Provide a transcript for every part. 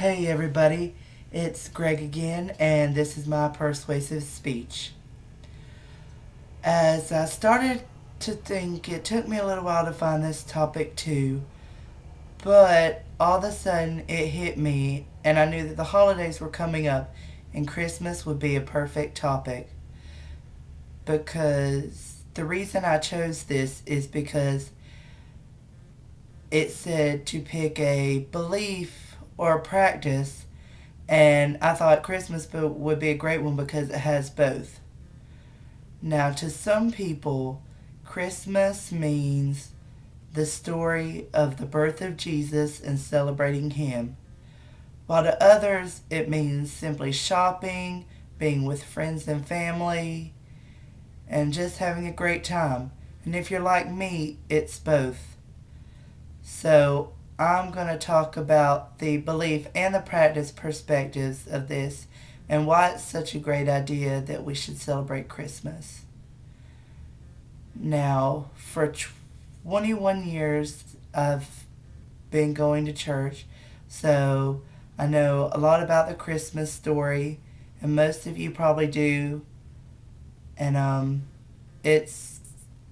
Hey everybody, it's Greg again, and this is my persuasive speech. As I started to think, it took me a little while to find this topic too, but all of a sudden it hit me, and I knew that the holidays were coming up, and Christmas would be a perfect topic. Because the reason I chose this is because it said to pick a belief or a practice, and I thought Christmas would be a great one because it has both. Now, to some people, Christmas means the story of the birth of Jesus and celebrating Him, while to others, it means simply shopping, being with friends and family, and just having a great time. And if you're like me, it's both. So, I'm going to talk about the belief and the practice perspectives of this and why it's such a great idea that we should celebrate Christmas. Now, for 21 years, I've been going to church, so I know a lot about the Christmas story, and most of you probably do. And it's,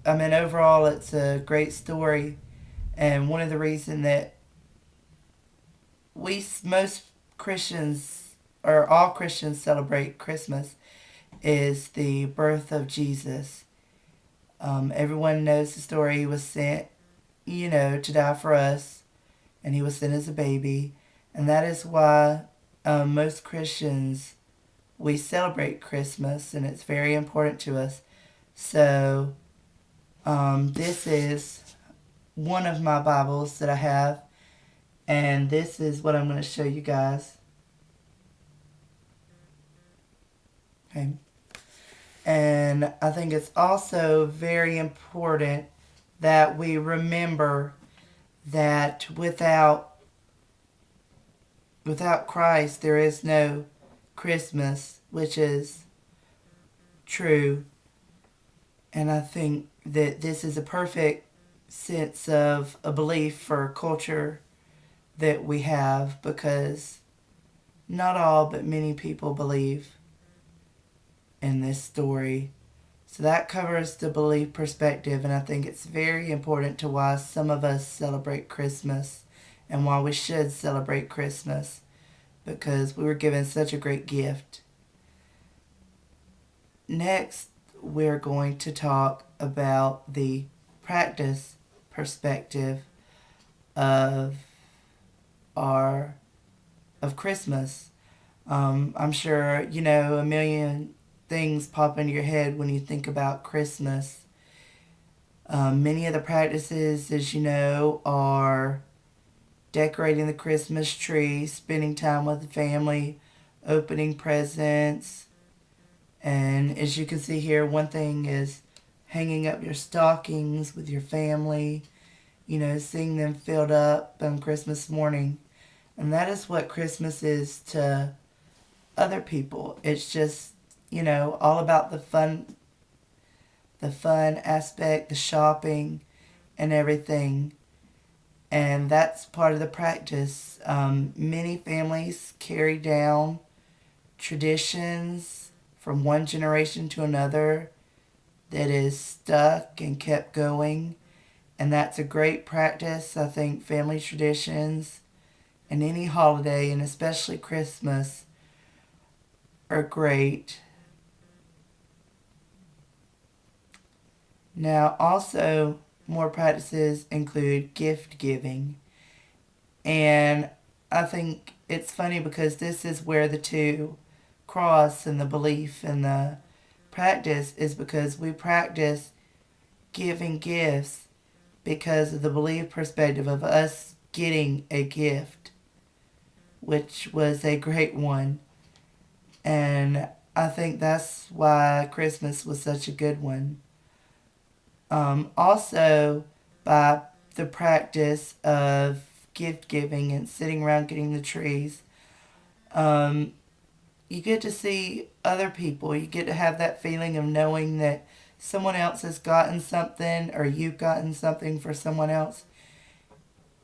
overall, it's a great story, and one of the reasons that most Christians, or all Christians, celebrate Christmas is the birth of Jesus. Everyone knows the story. He was sent, to die for us, and he was sent as a baby. And that is why most Christians, we celebrate Christmas, and it's very important to us. So, this is one of my Bibles that I have, and this is what I'm going to show you guys. Okay. And I think it's also very important that we remember that without Christ there is no Christmas, which is true. And I think that this is a perfect sense of a belief for culture that we have, because not all but many people believe in this story. So that covers the belief perspective, and I think it's very important to why some of us celebrate Christmas and why we should celebrate Christmas, because we were given such a great gift. Next, we're going to talk about the practice perspective of Christmas. I'm sure a million things pop into your head when you think about Christmas. Many of the practices, as you know, are decorating the Christmas tree, spending time with the family, opening presents, and as you can see here, one thing is hanging up your stockings with your family, seeing them filled up on Christmas morning. And that is what Christmas is to other people. It's just, all about the fun aspect, the shopping and everything. And that's part of the practice. Many families carry down traditions from one generation to another that is stuck and kept going. And that's a great practice. I think family traditions and any holiday, and especially Christmas, are great. Now, also, more practices include gift giving. And I think it's funny because this is where the two cross, and the belief and the practice is because we practice giving gifts because of the belief perspective of us getting a gift, which was a great one. And I think that's why Christmas was such a good one. Also, by the practice of gift giving and sitting around getting the trees, you get to see other people. You get to have that feeling of knowing that someone else has gotten something, or you've gotten something for someone else.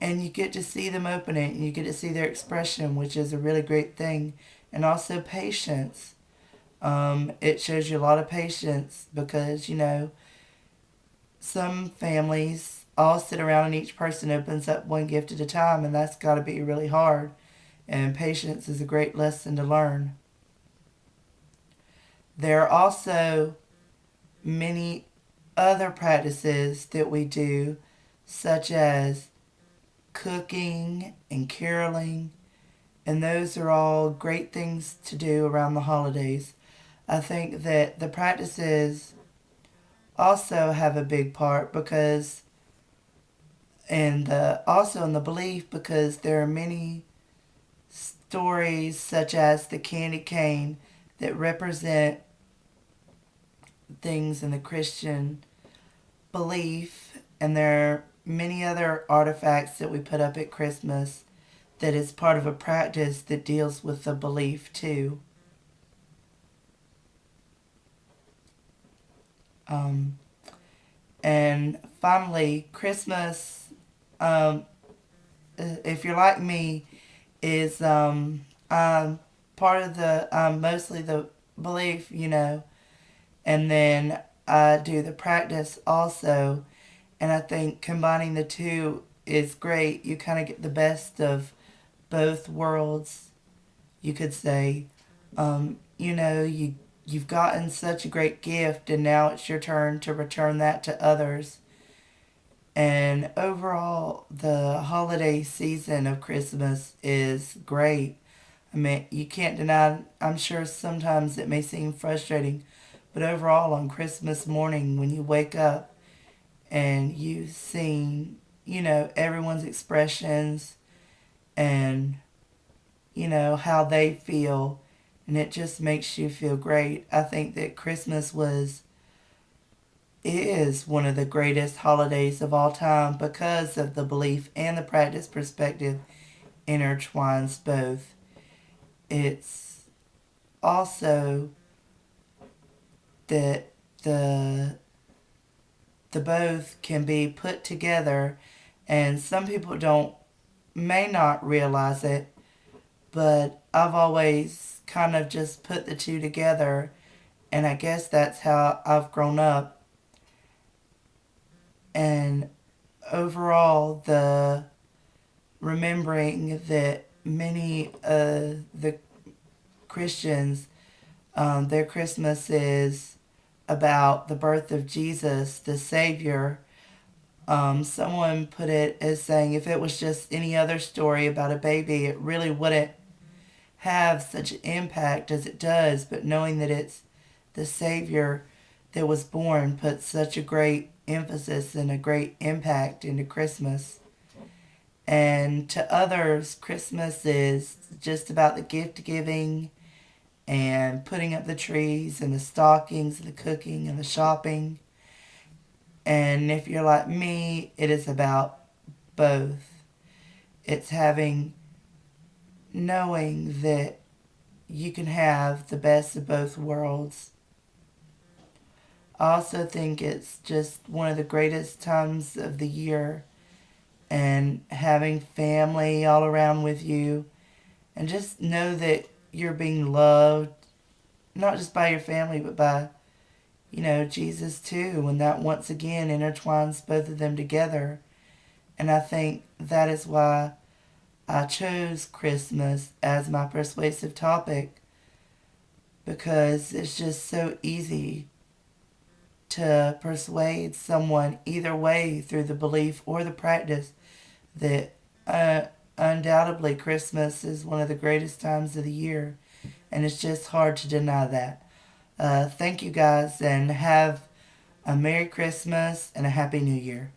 and you get to see them open it, and you get to see their expression, which is a really great thing. And also patience. It shows you a lot of patience because, some families all sit around and each person opens up one gift at a time, and that's got to be really hard. And patience is a great lesson to learn. There are also many other practices that we do, such as cooking and caroling, and those are all great things to do around the holidays. I think that the practices also have a big part because, and also in the belief, because there are many stories such as the candy cane that represent things in the Christian belief, and there are many other artifacts that we put up at Christmas that is part of a practice that deals with the belief too. Um, and finally, Christmas, um, if you're like me, is part of the mostly the belief, and then I do the practice also. And I think combining the two is great. You kind of get the best of both worlds, you could say. You've gotten such a great gift, and now it's your turn to return that to others. And overall, the holiday season of Christmas is great. I mean, you can't deny, I'm sure sometimes it may seem frustrating, but overall, on Christmas morning, when you wake up and you see, everyone's expressions and, how they feel, and it just makes you feel great. I think that Christmas is one of the greatest holidays of all time because of the belief and the practice perspective intertwines both. It's also that the both can be put together, and some people may not realize it, but I've always kind of just put the two together, and I guess that's how I've grown up. And overall, the remembering that many the Christians, their Christmas is about the birth of Jesus, the Savior. Someone put it as saying if it was just any other story about a baby, it really wouldn't have such an impact as it does. But knowing that it's the Savior that was born puts such a great emphasis and a great impact into Christmas. And to others, Christmas is just about the gift giving and putting up the trees and the stockings and the cooking and the shopping. And if you're like me, it is about both. It's knowing that you can have the best of both worlds. I also think it's just one of the greatest times of the year, and having family all around with you, and just know that you're being loved, not just by your family, but by, Jesus too, and that once again intertwines both of them together. And I think that is why I chose Christmas as my persuasive topic, because it's just so easy to persuade someone either way through the belief or the practice that undoubtedly Christmas is one of the greatest times of the year, and it's just hard to deny that. Thank you guys, and have a Merry Christmas and a Happy New Year.